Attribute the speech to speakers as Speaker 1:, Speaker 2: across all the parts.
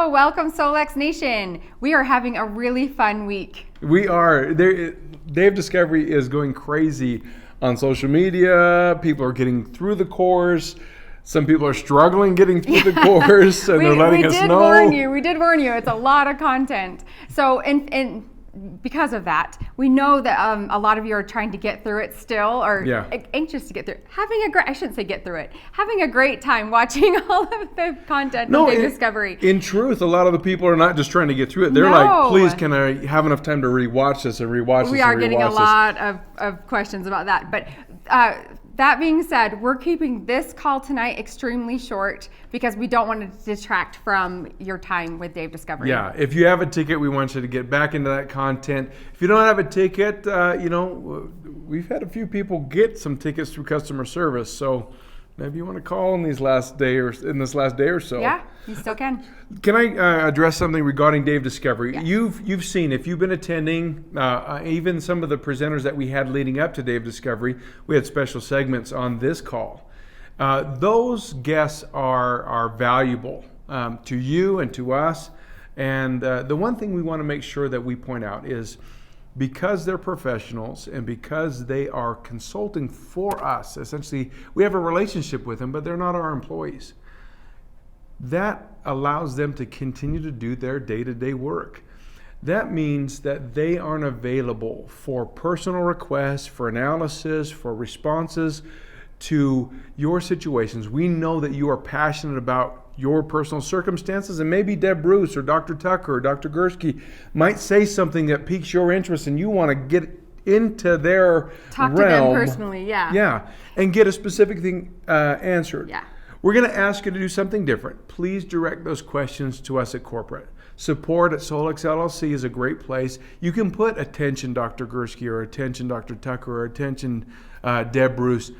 Speaker 1: Hello, welcome Solex Nation. We are having a really fun week.
Speaker 2: We are. Dave Discovery is going crazy on social media. People are getting through the course. Some people are struggling getting through the course, and they're letting us know.
Speaker 1: We did warn you. It's a lot of content. So, and because of that, we know that a lot of you are trying to get through it still, or anxious to get through it. I shouldn't say get through it. Having a great time watching all of the content on Dave Discovery.
Speaker 2: In truth, a lot of the people are not just trying to get through it. They're like, please, can I have enough time to rewatch this and rewatch this?
Speaker 1: We are getting a lot of questions about that. But that being said, we're keeping this call tonight extremely short because we don't want to detract from your time with Dave Discovery.
Speaker 2: Yeah, if you have a ticket, we want you to get back into that content. If you don't have a ticket, we've had a few people get some tickets through customer service. So maybe you want to call in this last day or so.
Speaker 1: Yeah, you still can.
Speaker 2: Can I address something regarding Dave Discovery?
Speaker 1: Yes.
Speaker 2: You've seen, if you've been attending, even some of the presenters that we had leading up to Dave Discovery, we had special segments on this call. Those guests are valuable to you and to us. And the one thing we want to make sure that we point out is, because they're professionals and because they are consulting for us, essentially we have a relationship with them, but they're not our employees. That allows them to continue to do their day-to-day work. That means that they aren't available for personal requests, for analysis, for responses to your situations. We know that you are passionate about your personal circumstances, and maybe Deb Bruce or Dr. Tucker or Dr. Gursky might say something that piques your interest and you want to get into their
Speaker 1: Talk
Speaker 2: realm.
Speaker 1: to them personally, yeah.
Speaker 2: Yeah, and get a specific thing answered.
Speaker 1: Yeah.
Speaker 2: We're going to ask you to do something different. Please direct those questions to us at corporate. Support at Solex LLC is a great place. You can put attention Dr. Gursky or attention Dr. Tucker or attention Deb Bruce.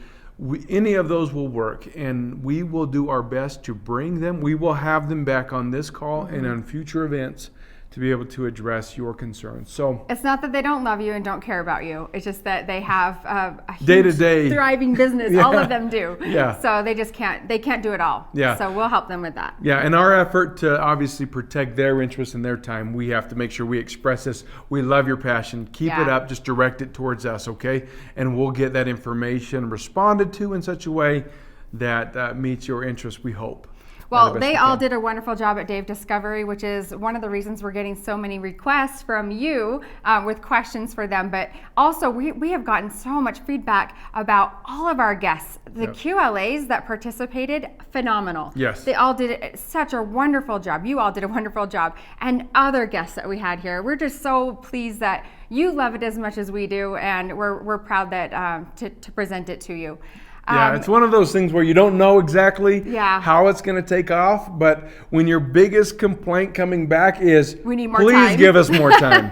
Speaker 2: Any of those will work, and we will do our best to bring them. We will have them back on this call and on future events to be able to address your concerns. So
Speaker 1: it's not that they don't love you and don't care about you. It's just that they have a huge
Speaker 2: day-to-day
Speaker 1: thriving business. All of them do.
Speaker 2: Yeah.
Speaker 1: So they just can't do it all.
Speaker 2: Yeah.
Speaker 1: So we'll help them with that.
Speaker 2: Yeah, in our effort to obviously protect their interests and their time, we have to make sure we express this. We love your passion. Keep it up. Just direct it towards us, okay? And we'll get that information responded to in such a way that meets your interests, we hope.
Speaker 1: Well, they all did a wonderful job at Dave Discovery, which is one of the reasons we're getting so many requests from you with questions for them. But also, we have gotten so much feedback about all of our guests. The QLAs that participated, phenomenal.
Speaker 2: Yes.
Speaker 1: They all did such a wonderful job. You all did a wonderful job. And other guests that we had here, we're just so pleased that you love it as much as we do. And we're proud that to present it to you.
Speaker 2: Yeah, it's one of those things where you don't know exactly how it's going to take off, but when your biggest complaint coming back is,
Speaker 1: we need more
Speaker 2: please
Speaker 1: time.
Speaker 2: Give us more time.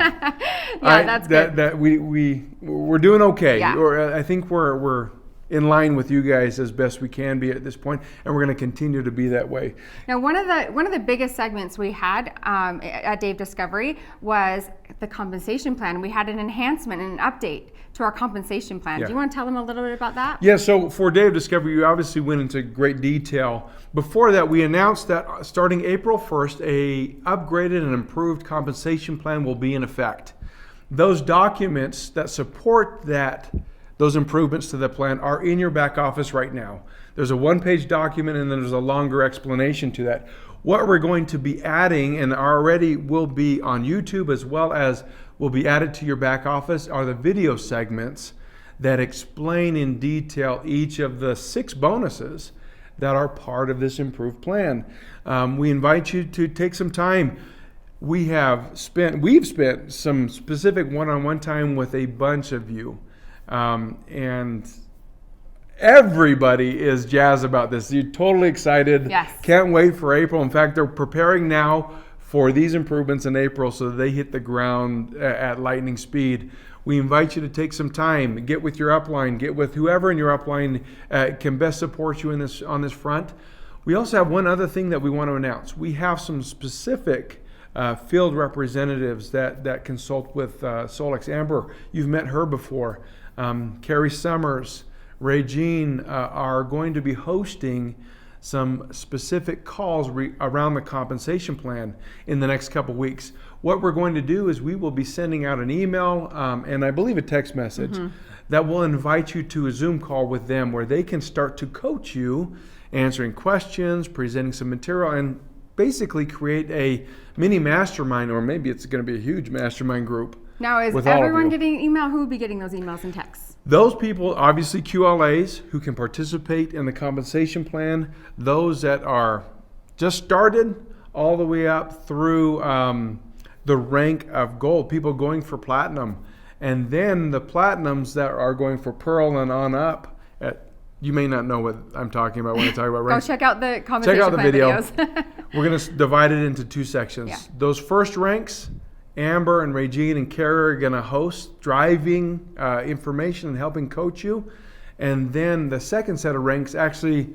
Speaker 1: That's good.
Speaker 2: That we're doing okay.
Speaker 1: Yeah.
Speaker 2: Or I think we're in line with you guys as best we can be at this point, and we're going to continue to be that way.
Speaker 1: Now, one of the biggest segments we had at Dave Discovery was the compensation plan. We had an enhancement and an update to our compensation plan. Do you want to tell them a little bit about that?
Speaker 2: Yeah, so for Dave Discovery, you obviously went into great detail. Before that, we announced that starting April 1st, a upgraded and improved compensation plan will be in effect. Those documents that support those improvements to the plan are in your back office right now. There's a one-page document and then there's a longer explanation to that. What we're going to be adding, and already will be on YouTube as well as will be added to your back office, are the video segments that explain in detail each of the 6 bonuses that are part of this improved plan. We invite you to take some time. We've spent some specific one-on-one time with a bunch of you. And everybody is jazzed about this. You're totally excited.
Speaker 1: Yes.
Speaker 2: Can't wait for April. In fact, they're preparing now for these improvements in April so that they hit the ground at lightning speed. We invite you to take some time, get with your upline, get with whoever in your upline can best support you on this front. We also have one other thing that we want to announce. We have some specific field representatives that consult with Solex. Amber, you've met her before. Carrie Summers, Ray Jean are going to be hosting some specific calls around the compensation plan in the next couple weeks. What we're going to do is we will be sending out an email and I believe a text message that will invite you to a Zoom call with them where they can start to coach you, answering questions, presenting some material, and basically create a mini mastermind, or maybe it's going to be a huge mastermind group.
Speaker 1: Now, is everyone getting an email? Who will be getting those emails and texts?
Speaker 2: Those people, obviously QLAs, who can participate in the compensation plan, those that are just started all the way up through the rank of gold, people going for platinum, and then the platinums that are going for pearl and on up. You may not know what I'm talking about when I talk about ranks.
Speaker 1: Go check out the compensation plan
Speaker 2: video.
Speaker 1: videos.
Speaker 2: We're going to divide it into two sections.
Speaker 1: Yeah.
Speaker 2: Those first ranks, Amber and Regine and Kara are going to host driving information and helping coach you. And then the second set of ranks, actually,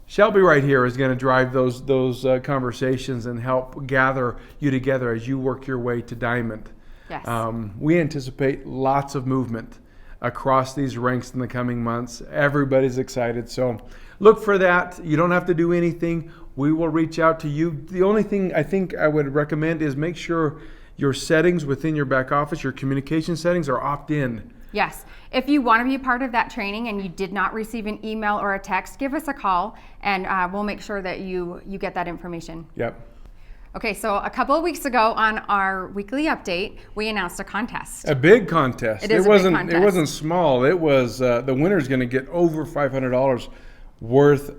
Speaker 2: Shelby right here is going to drive those conversations and help gather you together as you work your way to diamond.
Speaker 1: Yes.
Speaker 2: We anticipate lots of movement across these ranks in the coming months. Everybody's excited. So look for that. You don't have to do anything. We will reach out to you. The only thing I think I would recommend is make sure your settings within your back office, your communication settings, are opt-in.
Speaker 1: Yes. If you want to be a part of that training and you did not receive an email or a text, give us a call and we'll make sure that you get that information.
Speaker 2: Yep.
Speaker 1: Okay, so a couple of weeks ago on our weekly update, we announced a contest.
Speaker 2: A big contest.
Speaker 1: It wasn't
Speaker 2: It wasn't small. It was the winner's going to get over $500 worth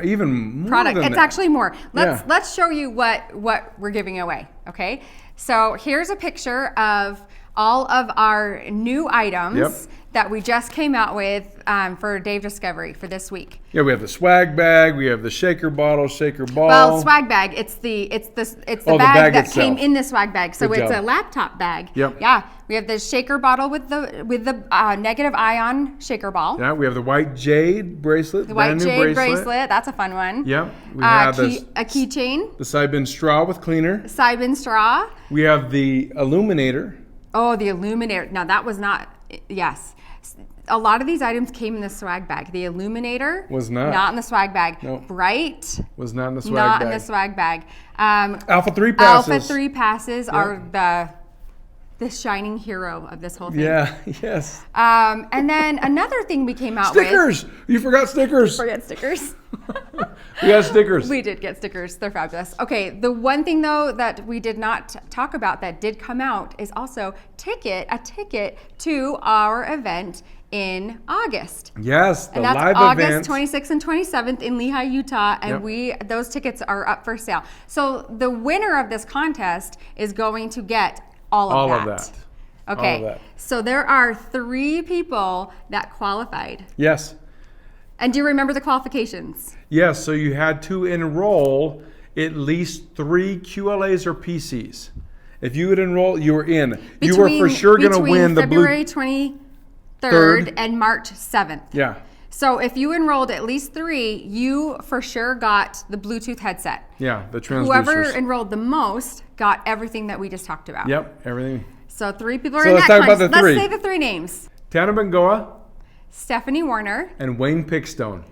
Speaker 2: even more
Speaker 1: product.
Speaker 2: than
Speaker 1: It's
Speaker 2: that.
Speaker 1: actually more. Let's show you what we're giving away. Okay, so here's a picture of all of our new items that we just came out with for Dave Discovery for this week.
Speaker 2: Yeah, we have the swag bag, we have the shaker bottle, shaker ball.
Speaker 1: Well, swag bag. It's the bag that
Speaker 2: itself.
Speaker 1: came in the swag bag. So
Speaker 2: Good
Speaker 1: it's
Speaker 2: job.
Speaker 1: a laptop bag.
Speaker 2: Yep.
Speaker 1: Yeah. We have the shaker bottle with the negative ion shaker ball.
Speaker 2: Yeah, we have the white jade bracelet.
Speaker 1: The white
Speaker 2: brand new
Speaker 1: jade bracelet. That's a fun one.
Speaker 2: Yep. We have
Speaker 1: a keychain.
Speaker 2: the side bin straw with cleaner.
Speaker 1: Side bin straw.
Speaker 2: We have the Illuminator.
Speaker 1: Oh, the Illuminator. Now that was not, yes. A lot of these items came in the swag bag. The Illuminator
Speaker 2: Was not.
Speaker 1: Not in the swag bag.
Speaker 2: Nope.
Speaker 1: Brite.
Speaker 2: Was not in the swag
Speaker 1: Not
Speaker 2: bag.
Speaker 1: in the swag bag.
Speaker 2: Alpha 3 passes.
Speaker 1: Alpha 3 passes are the shining hero of this whole thing.
Speaker 2: Yeah, yes.
Speaker 1: And then another thing we came out
Speaker 2: Stickers! You forgot stickers.
Speaker 1: Forget stickers.
Speaker 2: We got stickers.
Speaker 1: We did get stickers. They're fabulous. Okay, the one thing though that we did not talk about that did come out is also a ticket to our event in August.
Speaker 2: Yes, the
Speaker 1: And that's
Speaker 2: live
Speaker 1: August
Speaker 2: event.
Speaker 1: 26th and 27th in Lehi, Utah, and those tickets are up for sale. So the winner of this contest is going to get all of that. Okay,
Speaker 2: All of that.
Speaker 1: so there are 3 people that qualified.
Speaker 2: Yes.
Speaker 1: And do you remember the qualifications?
Speaker 2: Yes, so you had to enroll at least 3 QLAs or PCs. If you would enroll, you were in. You were for sure going to win the
Speaker 1: February
Speaker 2: blue.
Speaker 1: 23rd and March 7th.
Speaker 2: Yeah.
Speaker 1: So if you enrolled at least 3, you for sure got the Bluetooth headset.
Speaker 2: Yeah, the transducers.
Speaker 1: Whoever enrolled the most got everything that we just talked about.
Speaker 2: Yep, everything.
Speaker 1: So 3 people are
Speaker 2: So
Speaker 1: in
Speaker 2: let's
Speaker 1: that
Speaker 2: talk about
Speaker 1: contest.
Speaker 2: the 3.
Speaker 1: Let's say the 3 names.
Speaker 2: Tana Bengoa
Speaker 1: Stephanie Warner.
Speaker 2: and Wayne Pickstone.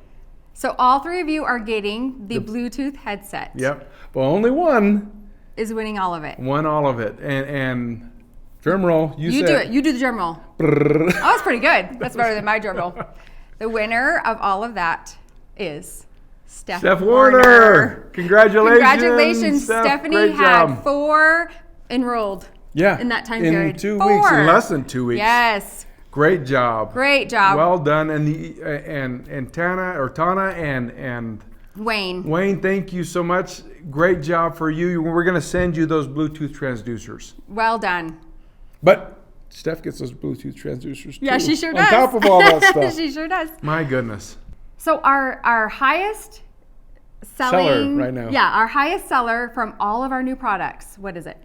Speaker 1: So all 3 of you are getting the Bluetooth headset.
Speaker 2: Yep. But only one
Speaker 1: Is winning all of it.
Speaker 2: won all of it. And drum roll, you
Speaker 1: You
Speaker 2: said.
Speaker 1: do it. You do the drum roll. Oh, that's pretty good. That's better than my drum roll. The winner of all of that is Steph
Speaker 2: Warner. Congratulations.
Speaker 1: Congratulations.
Speaker 2: Steph,
Speaker 1: Stephanie
Speaker 2: great
Speaker 1: had
Speaker 2: job.
Speaker 1: 4 enrolled in that time period.
Speaker 2: In 2
Speaker 1: 4.
Speaker 2: weeks, in less than 2 weeks.
Speaker 1: Yes.
Speaker 2: Great job.
Speaker 1: Great job.
Speaker 2: Well done. And Tana and
Speaker 1: Wayne,
Speaker 2: thank you so much. Great job for you. We're going to send you those Bluetooth transducers.
Speaker 1: well done.
Speaker 2: But Steph gets those Bluetooth transducers too.
Speaker 1: Yeah, she sure does.
Speaker 2: On top of all that stuff.
Speaker 1: She sure does.
Speaker 2: My goodness.
Speaker 1: So our highest selling
Speaker 2: Seller right now.
Speaker 1: Yeah, our highest seller from all of our new products. What is it?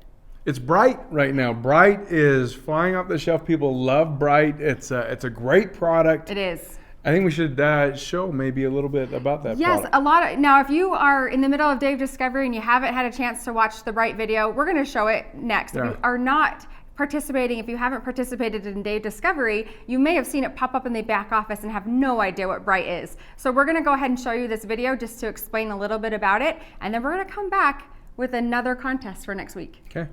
Speaker 2: It's Brite right now. Brite is flying off the shelf. People love Brite. It's a great product.
Speaker 1: It is.
Speaker 2: I think we should show maybe a little bit about that
Speaker 1: Yes,
Speaker 2: product.
Speaker 1: now if you are in the middle of Dave Discovery and you haven't had a chance to watch the Brite video, we're going to show it next. If
Speaker 2: Yeah.
Speaker 1: you are not participating, if you haven't participated in Dave Discovery, you may have seen it pop up in the back office and have no idea what Brite is. So we're gonna go ahead and show you this video just to explain a little bit about it, and then we're gonna come back with another contest for next week.
Speaker 2: Okay.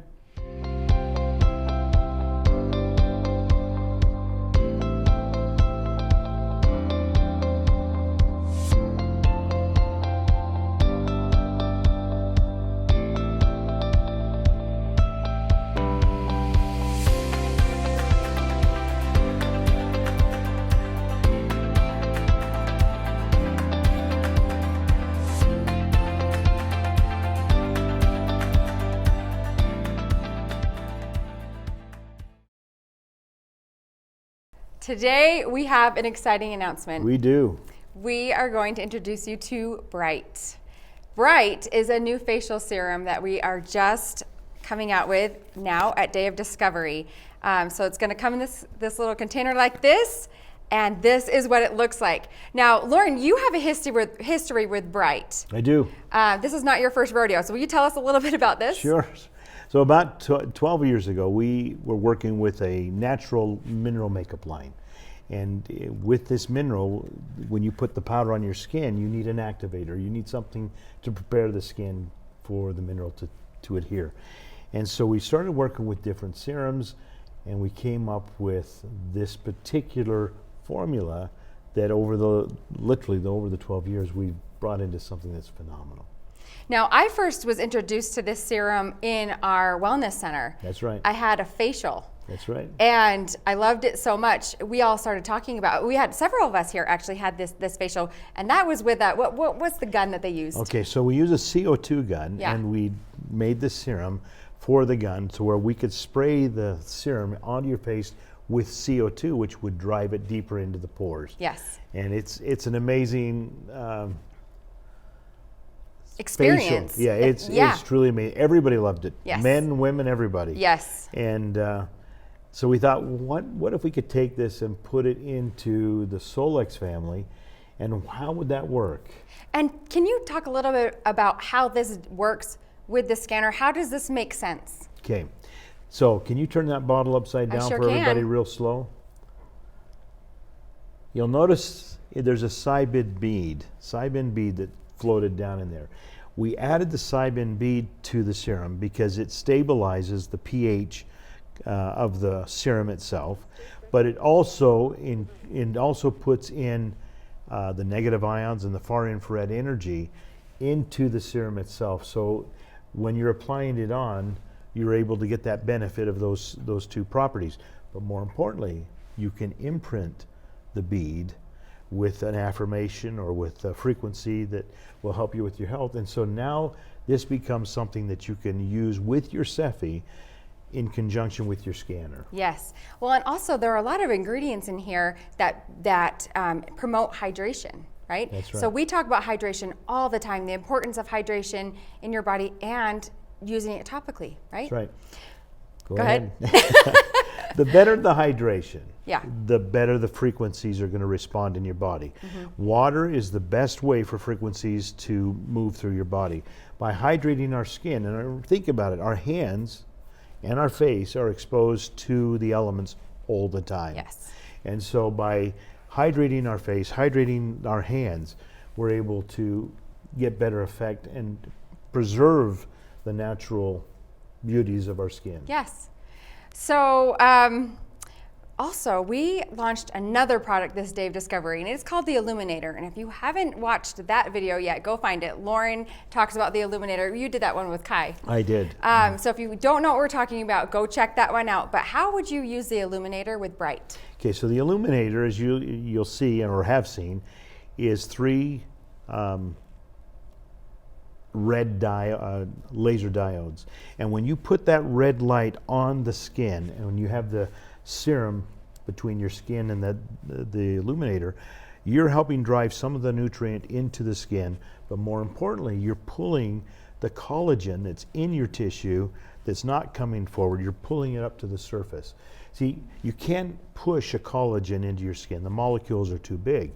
Speaker 1: Today we have an exciting announcement.
Speaker 3: We do.
Speaker 1: We are going to introduce you to Brite. Brite is a new facial serum that we are just coming out with now at Day of Discovery. So it's going to come in this little container like this, and this is what it looks like. Now, Loran, you have a history with Brite.
Speaker 3: I do.
Speaker 1: This is not your first rodeo, so will you tell us a little bit about this?
Speaker 3: Sure. So about 12 years ago, we were working with a natural mineral makeup line. And with this mineral, when you put the powder on your skin, you need an activator. You need something to prepare the skin for the mineral to adhere. And so we started working with different serums, and we came up with this particular formula that over the 12 years, we've brought into something that's phenomenal.
Speaker 1: Now, I first was introduced to this serum in our wellness center.
Speaker 3: That's right.
Speaker 1: I had a facial.
Speaker 3: That's right.
Speaker 1: And I loved it so much. We all started talking about it. We had several of us here actually had this facial, and that was with what's the gun that they used?
Speaker 3: Okay, so we use a CO2 gun,
Speaker 1: Yeah.
Speaker 3: and we made the serum for the gun to where we could spray the serum onto your face with CO2, which would drive it deeper into the pores.
Speaker 1: Yes.
Speaker 3: And it's an amazing
Speaker 1: Experience.
Speaker 3: facial. Yeah, it's truly amazing. Everybody loved it.
Speaker 1: Yes.
Speaker 3: Men, women, everybody.
Speaker 1: Yes.
Speaker 3: And so we thought, what if we could take this and put it into the Solex family, and how would that work?
Speaker 1: And can you talk a little bit about how this works with the scanner? How does this make sense?
Speaker 3: Okay, so can you turn that bottle upside down
Speaker 1: sure
Speaker 3: for everybody
Speaker 1: can.
Speaker 3: real slow? You'll notice there's a Cybin bead that floated down in there. We added the Cybin bead to the serum because it stabilizes the pH of the serum itself, but it also puts in the negative ions and the far infrared energy into the serum itself. So when you're applying it on, you're able to get that benefit of those two properties. But more importantly, you can imprint the bead with an affirmation or with a frequency that will help you with your health. And so now this becomes something that you can use with your Cephi in conjunction with your scanner.
Speaker 1: Yes. Well, and also there are a lot of ingredients in here that promote hydration, right?
Speaker 3: That's right.
Speaker 1: So we talk about hydration all the time, the importance of hydration in your body and using it topically, right?
Speaker 3: That's right. Go
Speaker 1: ahead.
Speaker 3: The better the hydration,
Speaker 1: Yeah.
Speaker 3: the better the frequencies are going to respond in your body. Water is the best way for frequencies to move through your body. By hydrating our skin, and think about it, our hands and our face are exposed to the elements all the time.
Speaker 1: Yes.
Speaker 3: And so by hydrating our face, hydrating our hands, we're able to get better effect and preserve the natural beauties of our skin.
Speaker 1: Yes. So also, we launched another product this Day of Discovery, and it's called the Illuminator. And if you haven't watched that video yet, go find it. Loran talks about the Illuminator. You did that one with Kai.
Speaker 3: I did.
Speaker 1: So if you don't know what we're talking about, go check that one out. But how would you use the Illuminator with Brite?
Speaker 3: Okay, so the Illuminator, as you'll see or have seen, is three red laser diodes. And when you put that red light on the skin, and when you have the serum between your skin and the Illuminator, you're helping drive some of the nutrient into the skin, but more importantly, you're pulling the collagen that's in your tissue that's not coming forward, you're pulling it up to the surface. See, you can't push a collagen into your skin. The molecules are too big.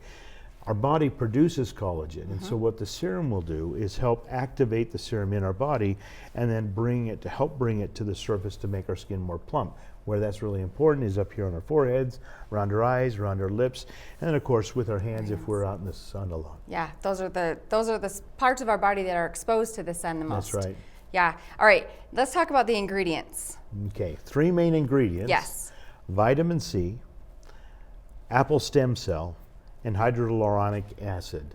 Speaker 3: our body produces collagen. And so what the serum will do is help activate the serum in our body and then help bring it to the surface to make our skin more plump. Where that's really important is up here on our foreheads, around our eyes, around our lips, and then of course with our hands if we're out in the sun a lot.
Speaker 1: Yeah, those are the parts of our body that are exposed to the sun the most.
Speaker 3: That's right.
Speaker 1: Yeah. All right, let's talk about the ingredients.
Speaker 3: Okay, 3 main ingredients.
Speaker 1: Yes.
Speaker 3: Vitamin C, apple stem cell, and hyaluronic acid.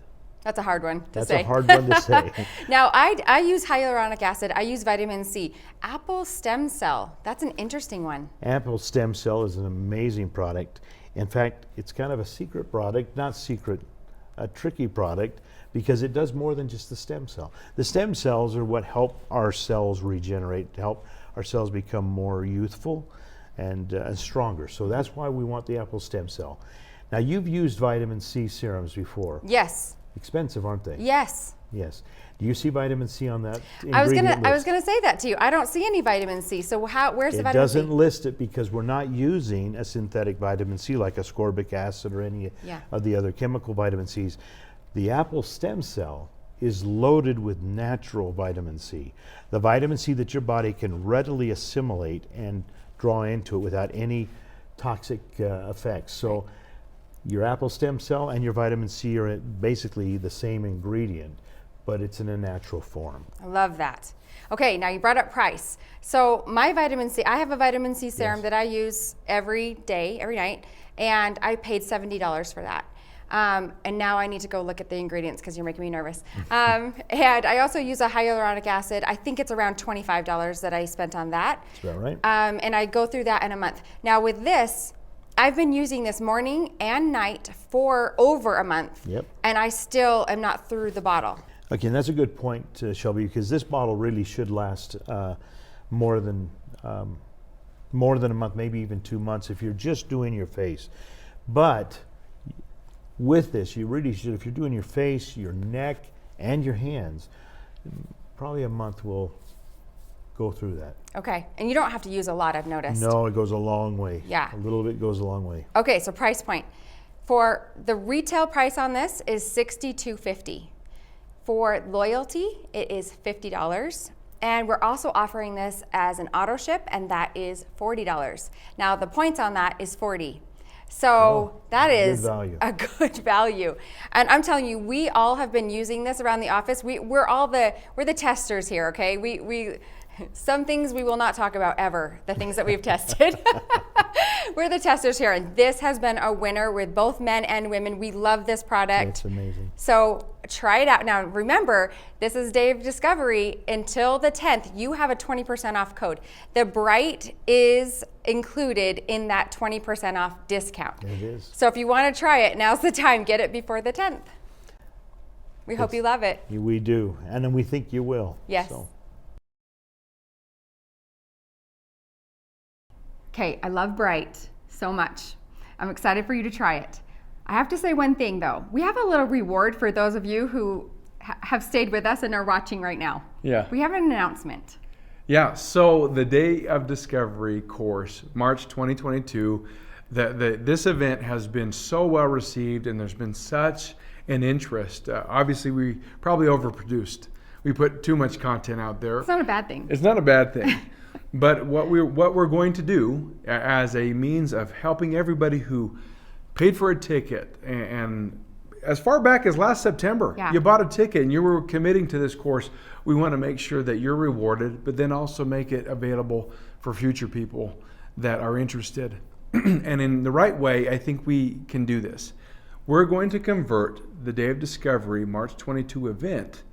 Speaker 1: That's a hard one to
Speaker 3: That's
Speaker 1: say.
Speaker 3: a hard one to say.
Speaker 1: Now, I use hyaluronic acid. I use vitamin C. Apple stem cell. That's an interesting one.
Speaker 3: Apple stem cell is an amazing product. In fact, it's kind of a secret product, not secret, a tricky product, because it does more than just the stem cell. The stem cells are what help our cells regenerate, help our cells become more youthful and stronger. So that's why we want the apple stem cell. Now, you've used vitamin C serums before.
Speaker 1: Yes.
Speaker 3: Expensive, aren't they?
Speaker 1: Yes.
Speaker 3: Yes. Do you see vitamin C on that
Speaker 1: I was
Speaker 3: ingredient list?
Speaker 1: gonna say that to you. I don't see any vitamin C. So where's the
Speaker 3: It
Speaker 1: vitamin
Speaker 3: doesn't
Speaker 1: C?
Speaker 3: list it because we're not using a synthetic vitamin C like ascorbic acid or any of the other chemical vitamin Cs. The apple stem cell is loaded with natural vitamin C. The vitamin C that your body can readily assimilate and draw into it without any toxic effects. So your apple stem cell and your vitamin C are basically the same ingredient, but it's in a natural form.
Speaker 1: I love that. Okay, now you brought up price. So my vitamin C, I have a vitamin C serum that I use every day, every night, and I paid $70 for that. And now I need to go look at the ingredients because you're making me nervous. And I also use a hyaluronic acid. I think it's around $25 that I spent on that.
Speaker 3: Is that right?
Speaker 1: And I go through that in a month. Now with this, I've been using this morning and night for over a month.
Speaker 3: Yep.
Speaker 1: And I still am not through the bottle.
Speaker 3: Okay, and that's a good point, Shelby, because this bottle really should last more than a month, maybe even 2 months if you're just doing your face. But with this, you really should, if you're doing your face, your neck, and your hands, probably a month will go through that.
Speaker 1: Okay, and you don't have to use a lot, I've noticed.
Speaker 3: No, it goes a long way.
Speaker 1: Yeah.
Speaker 3: A little bit goes a long way.
Speaker 1: Okay, so price point. For the retail price on this is $62.50. For loyalty, it is $50. And we're also offering this as an auto ship, and that is $40. Now the points on that is 40. So that is a good value. And I'm telling you, we all have been using this around the office. We're the testers here, okay? We some things we will not talk about ever, the things that we've tested. We're the testers here, and this has been a winner with both men and women. We love this product.
Speaker 3: That's amazing.
Speaker 1: So try it out. Now remember, this is Dave Discovery. Until the 10th, you have a 20% off code. The Brite is included in that 20% off discount.
Speaker 3: It is.
Speaker 1: So if you want to try it, now's the time. Get it before the 10th. We hope you love it.
Speaker 3: We do, and then we think you will.
Speaker 1: Yes.
Speaker 3: So.
Speaker 1: Okay, I love Brite so much. I'm excited for you to try it. I have to say one thing though. We have a little reward for those of you who have stayed with us and are watching right now.
Speaker 2: Yeah.
Speaker 1: We have an announcement.
Speaker 2: Yeah, so the Day of Discovery course, March 2022, this event has been so well received and there's been such an interest. Obviously, we probably overproduced. We put too much content out there.
Speaker 1: It's not a bad thing.
Speaker 2: It's not a bad thing. But what we're going to do as a means of helping everybody who paid for a ticket and as far back as last September, you bought a ticket and you were committing to this course, we want to make sure that you're rewarded, but then also make it available for future people that are interested. And in the right way, I think we can do this. We're going to convert the Day of Discovery March 22 event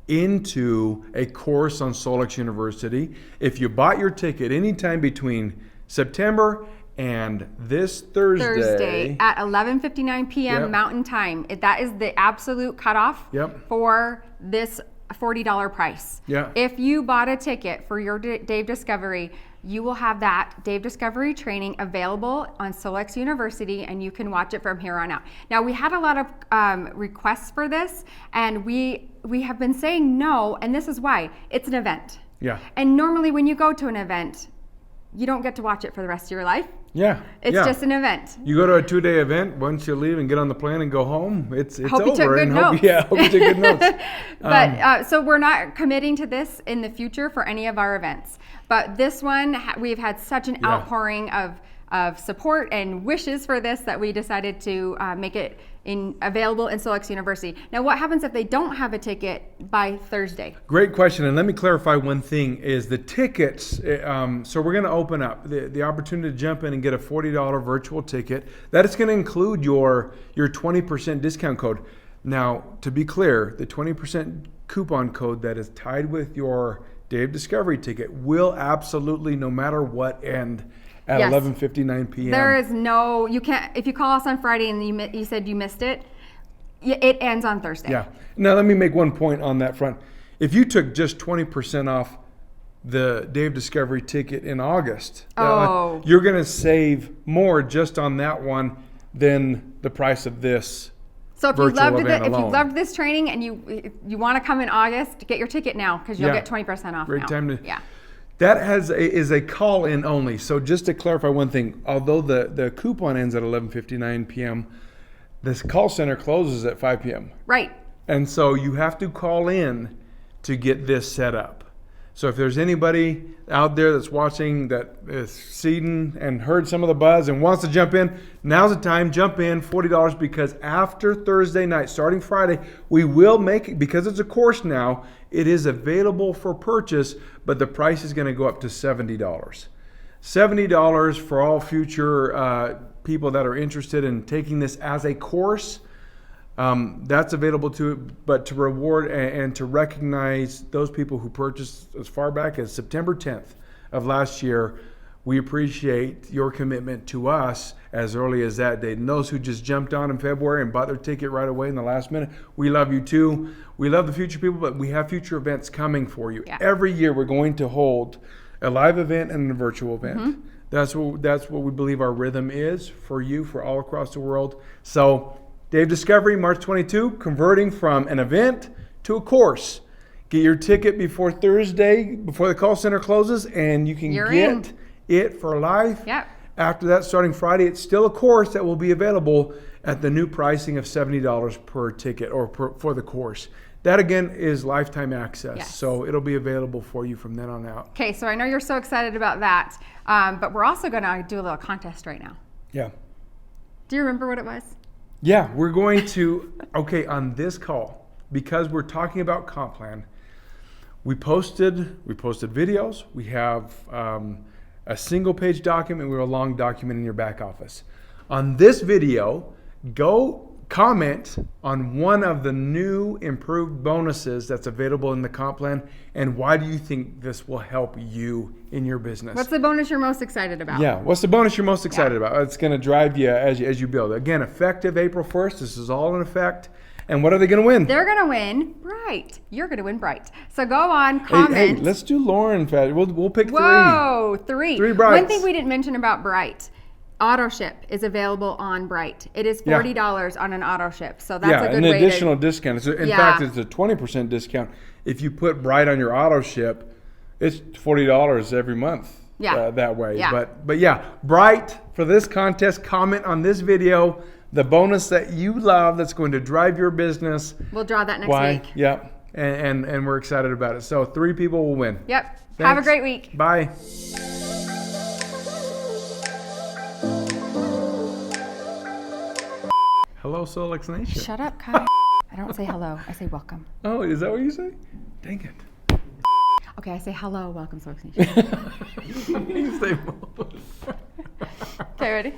Speaker 2: into a course on Solex University. If you bought your ticket anytime between September and this Thursday
Speaker 1: at 11:59 p.m. Mountain Time. That is the absolute cutoff for this $40 price. If you bought a ticket for your Dave Discovery, you will have that Dave Discovery training available on Solex University, and you can watch it from here on out. Now, we had a lot of requests for this, and we have been saying no, and this is why. It's an event. And normally when you go to an event, you don't get to watch it for the rest of your life.
Speaker 2: Yeah.
Speaker 1: It's just an event.
Speaker 2: You go to a 2-day event, once you leave and get on the plane and go home, it's
Speaker 1: Hope
Speaker 2: over.
Speaker 1: you took good
Speaker 2: and
Speaker 1: notes.
Speaker 2: Hope you took good notes.
Speaker 1: But so we're not committing to this in the future for any of our events. But this one, we've had such an outpouring of support and wishes for this that we decided to make it available in Solex University. Now, what happens if they don't have a ticket by Thursday?
Speaker 2: Great question, and let me clarify one thing: is the tickets. So we're going to open up the opportunity to jump in and get a $40 virtual ticket. That is going to include your 20% discount code. Now, to be clear, the 20% coupon code that is tied with your Day of Discovery ticket will absolutely, no matter what, end at 11:59 p.m.
Speaker 1: There is no, you can't, if you call us on Friday and you said you missed it, it ends on Thursday.
Speaker 2: Yeah. Now, let me make one point on that front. If you took just 20% off the Day of Discovery ticket in August, you're going to save more just on that one than the price of this.
Speaker 1: So if you loved this training and you want to come in August, get your ticket now because you'll get 20% off.
Speaker 2: Great
Speaker 1: now.
Speaker 2: time to.
Speaker 1: Yeah.
Speaker 2: That is a call-in only. So just to clarify one thing, although the coupon ends at 11:59 p.m., this call center closes at 5 p.m.
Speaker 1: Right.
Speaker 2: And so you have to call in to get this set up. So if there's anybody out there that's watching that is seen and heard some of the buzz and wants to jump in, now's the time. Jump in, $40, because after Thursday night, starting Friday, we will make it, because it's a course now, it is available for purchase, but the price is going to go up to $70. $70 for all future people that are interested in taking this as a course. That's available but to reward and to recognize those people who purchased as far back as September 10th of last year. We appreciate your commitment to us as early as that date. And those who just jumped on in February and bought their ticket right away in the last minute, we love you too. We love the future people, but we have future events coming for you.
Speaker 1: Yeah.
Speaker 2: Every year we're going to hold a live event and a virtual event.
Speaker 1: Mm-hmm.
Speaker 2: That's what we believe our rhythm is for you, for all across the world. So Day of Discovery, March 22, converting from an event to a course. Get your ticket before Thursday, before the call center closes, and you can get it for life.
Speaker 1: Yep.
Speaker 2: After that, starting Friday, it's still a course that will be available at the new pricing of $70 per ticket or for the course. That, again, is lifetime access.
Speaker 1: Yes.
Speaker 2: So it'll be available for you from then on out.
Speaker 1: Okay, so I know you're so excited about that, but we're also going to do a little contest right now.
Speaker 2: Yeah.
Speaker 1: Do you remember what it was?
Speaker 2: Yeah, we're going to, on this call, because we're talking about comp plan, we posted videos. We have a single page document. We have a long document in your back office. On this video, go comment on one of the new improved bonuses that's available in the comp plan, and why do you think this will help you in your business?
Speaker 1: What's the bonus you're most excited about?
Speaker 2: Yeah, what's the bonus you're most excited about? It's going to drive you as you build. Again, effective April 1st. This is all in effect. And what are they going to win?
Speaker 1: They're going to win Brite. You're going to win Brite. So go on, comment.
Speaker 2: Hey, let's do Loran. We'll pick 3.
Speaker 1: Whoa, 3.
Speaker 2: 3 Brites.
Speaker 1: One thing we didn't mention about Brite. Auto ship is available on Brite. It is $40 on an auto ship. So that's a good way
Speaker 2: an additional discount. In fact, it's a 20% discount. If you put Brite on your auto ship, it's $40 every month that way.
Speaker 1: Yeah.
Speaker 2: But yeah, Brite, for this contest, comment on this video the bonus that you love that's going to drive your business.
Speaker 1: We'll draw that next week.
Speaker 2: Yeah, and we're excited about it. So 3 people will win.
Speaker 1: Yep.
Speaker 2: Thanks.
Speaker 1: Have a great week.
Speaker 2: Bye. Hello, Solex Nation.
Speaker 1: Shut up, Kai. I don't say hello. I say welcome.
Speaker 2: Oh, is that what you say? Dang it.
Speaker 1: Okay, I say hello, welcome, Solex Nation.
Speaker 2: You say both.
Speaker 1: Okay, ready?